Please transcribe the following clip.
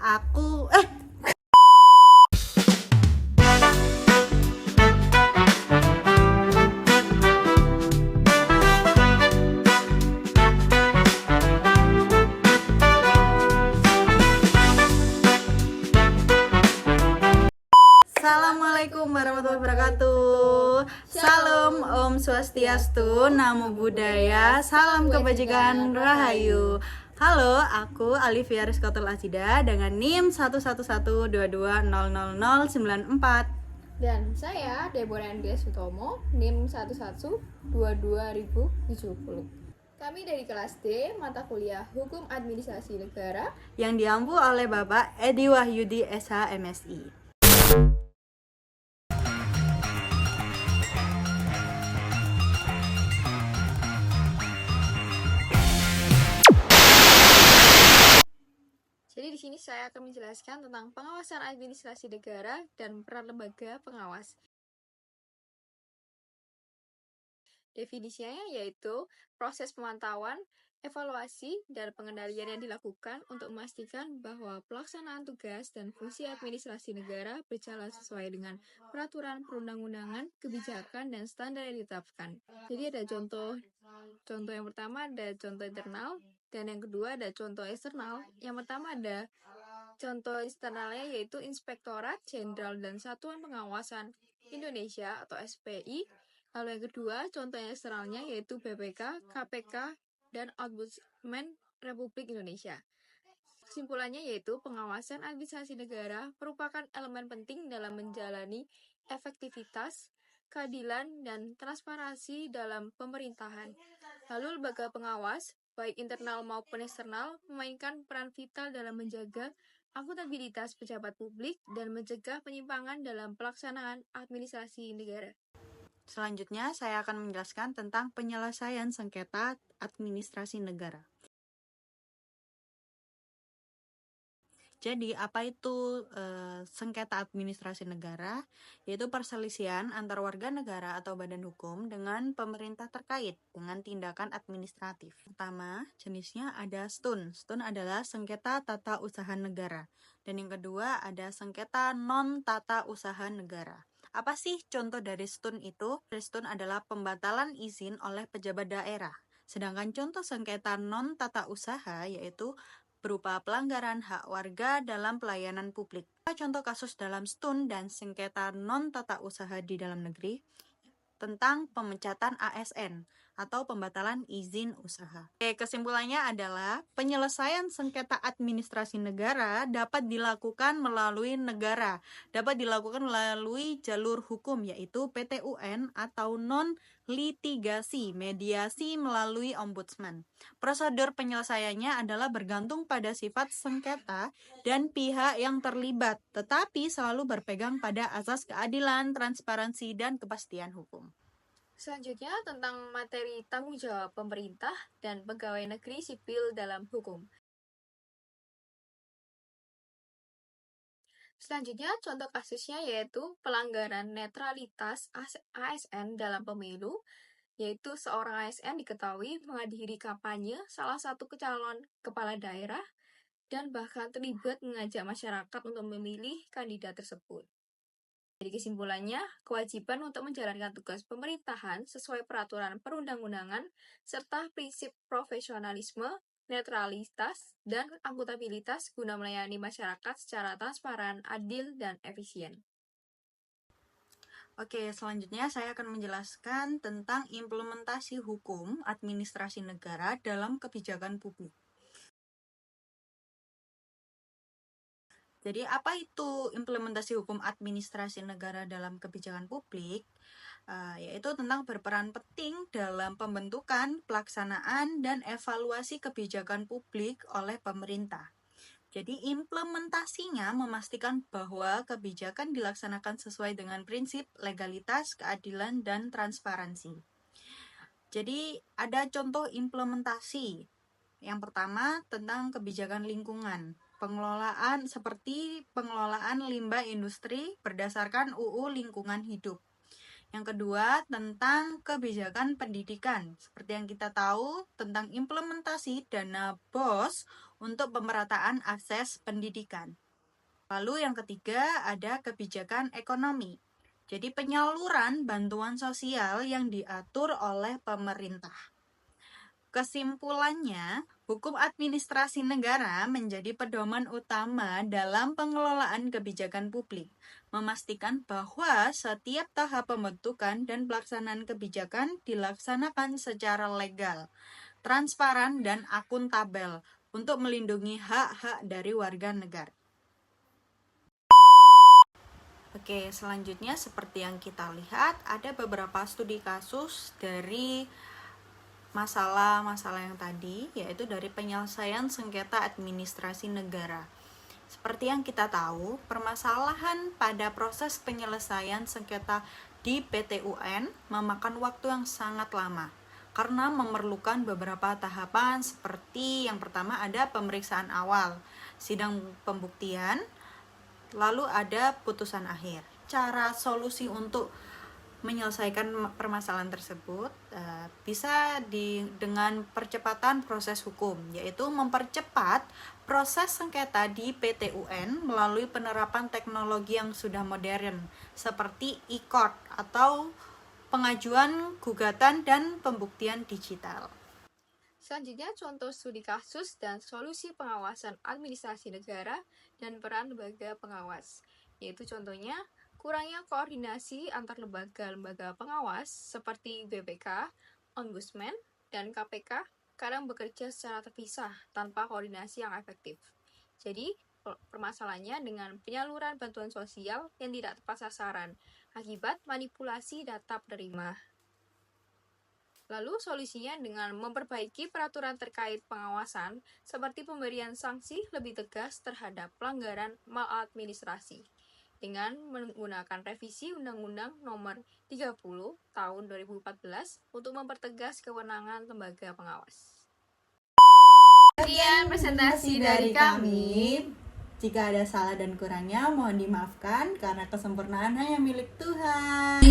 Aku Assalamualaikum warahmatullahi wabarakatuh. Salam Om Swastiastu, Namo Buddhaya, salam kebajikan rahayu. Halo, aku Alivia Rizkotul Azida dengan NIM 11122000094. Dan saya Deborah Andreas Sutomo, NIM 11222070. Kami dari kelas D, mata kuliah Hukum Administrasi Negara yang diampu oleh Bapak Edi Wahyudi SH MSI. Jadi di sini saya akan menjelaskan tentang pengawasan administrasi negara dan peran lembaga pengawas. Definisinya yaitu proses pemantauan, evaluasi, dan pengendalian yang dilakukan untuk memastikan bahwa pelaksanaan tugas dan fungsi administrasi negara berjalan sesuai dengan peraturan perundang-undangan, kebijakan, dan standar yang ditetapkan. Jadi ada contoh yang pertama ada contoh internal, dan yang kedua ada contoh eksternal. Yang pertama ada contoh eksternalnya yaitu Inspektorat Jenderal dan Satuan Pengawasan Indonesia atau SPI. Lalu yang kedua, contoh eksternalnya yaitu BPK, KPK, dan Ombudsman Republik Indonesia. Kesimpulannya yaitu pengawasan administrasi negara merupakan elemen penting dalam menjalani efektivitas, keadilan, dan transparansi dalam pemerintahan. Lalu lembaga pengawas, baik internal maupun eksternal, memainkan peran vital dalam menjaga akuntabilitas pejabat publik dan mencegah penyimpangan dalam pelaksanaan administrasi negara. Selanjutnya, saya akan menjelaskan tentang penyelesaian sengketa administrasi negara. Jadi, apa itu sengketa administrasi negara? Yaitu perselisihan antar warga negara atau badan hukum dengan pemerintah terkait dengan tindakan administratif. Pertama, jenisnya ada STUN. STUN adalah sengketa tata usaha negara. Dan yang kedua ada sengketa non-tata usaha negara. Apa sih contoh dari STUN itu? STUN adalah pembatalan izin oleh pejabat daerah. Sedangkan contoh sengketa non-tata usaha yaitu berupa pelanggaran hak warga dalam pelayanan publik. Contoh kasus dalam STUN dan sengketa non-tata usaha di dalam negeri tentang pemecatan ASN atau pembatalan izin usaha. Kesimpulannya adalah penyelesaian sengketa administrasi negara dapat dilakukan melalui jalur hukum yaitu PT-UN atau non-litigasi, mediasi melalui ombudsman. Prosedur penyelesaiannya adalah bergantung pada sifat sengketa dan pihak yang terlibat, tetapi selalu berpegang pada asas keadilan, transparansi, dan kepastian hukum. Selanjutnya tentang materi tanggung jawab pemerintah dan pegawai negeri sipil dalam hukum. Selanjutnya contoh kasusnya yaitu pelanggaran netralitas ASN dalam pemilu, yaitu seorang ASN diketahui menghadiri kampanye salah satu calon kepala daerah dan bahkan terlibat mengajak masyarakat untuk memilih kandidat tersebut. Jadi kesimpulannya, kewajiban untuk menjalankan tugas pemerintahan sesuai peraturan perundang-undangan serta prinsip profesionalisme, netralitas, dan akuntabilitas guna melayani masyarakat secara transparan, adil, dan efisien. Oke, selanjutnya saya akan menjelaskan tentang implementasi hukum administrasi negara dalam kebijakan publik. Jadi, apa itu implementasi hukum administrasi negara dalam kebijakan publik? Yaitu tentang berperan penting dalam pembentukan, pelaksanaan, dan evaluasi kebijakan publik oleh pemerintah. Jadi implementasinya memastikan bahwa kebijakan dilaksanakan sesuai dengan prinsip legalitas, keadilan, dan transparansi. Jadi ada contoh implementasi. Yang pertama tentang kebijakan lingkungan. Seperti pengelolaan limbah industri berdasarkan UU Lingkungan Hidup. Yang kedua, tentang kebijakan pendidikan. Seperti yang kita tahu, tentang implementasi dana BOS untuk pemerataan akses pendidikan. Lalu yang ketiga ada kebijakan ekonomi. Jadi penyaluran bantuan sosial yang diatur oleh pemerintah. Kesimpulannya, hukum administrasi negara menjadi pedoman utama dalam pengelolaan kebijakan publik, memastikan bahwa setiap tahap pembentukan dan pelaksanaan kebijakan dilaksanakan secara legal, transparan, dan akuntabel untuk melindungi hak-hak dari warga negara. Oke, selanjutnya seperti yang kita lihat, ada beberapa studi kasus dari masalah-masalah yang tadi, yaitu dari penyelesaian sengketa administrasi negara. Seperti yang kita tahu, permasalahan pada proses penyelesaian sengketa di PT UN memakan waktu yang sangat lama karena memerlukan beberapa tahapan seperti yang pertama ada pemeriksaan awal, sidang pembuktian, lalu ada putusan akhir. Cara solusi untuk menyelesaikan permasalahan tersebut bisa dengan percepatan proses hukum, yaitu mempercepat proses sengketa di PT UN melalui penerapan teknologi yang sudah modern seperti e-court atau pengajuan gugatan dan pembuktian digital. Selanjutnya, contoh studi kasus dan solusi pengawasan administrasi negara dan peran lembaga pengawas, yaitu contohnya kurangnya koordinasi antar lembaga-lembaga pengawas seperti BPK, Ombudsman, dan KPK kadang bekerja secara terpisah tanpa koordinasi yang efektif. Jadi, permasalahannya dengan penyaluran bantuan sosial yang tidak tepat sasaran akibat manipulasi data penerima. Lalu solusinya dengan memperbaiki peraturan terkait pengawasan seperti pemberian sanksi lebih tegas terhadap pelanggaran maladministrasi dengan menggunakan revisi Undang-Undang Nomor 30 Tahun 2014 untuk mempertegas kewenangan lembaga pengawas. Sekian presentasi dari kami. Jika ada salah dan kurangnya, mohon dimaafkan karena kesempurnaan hanya milik Tuhan.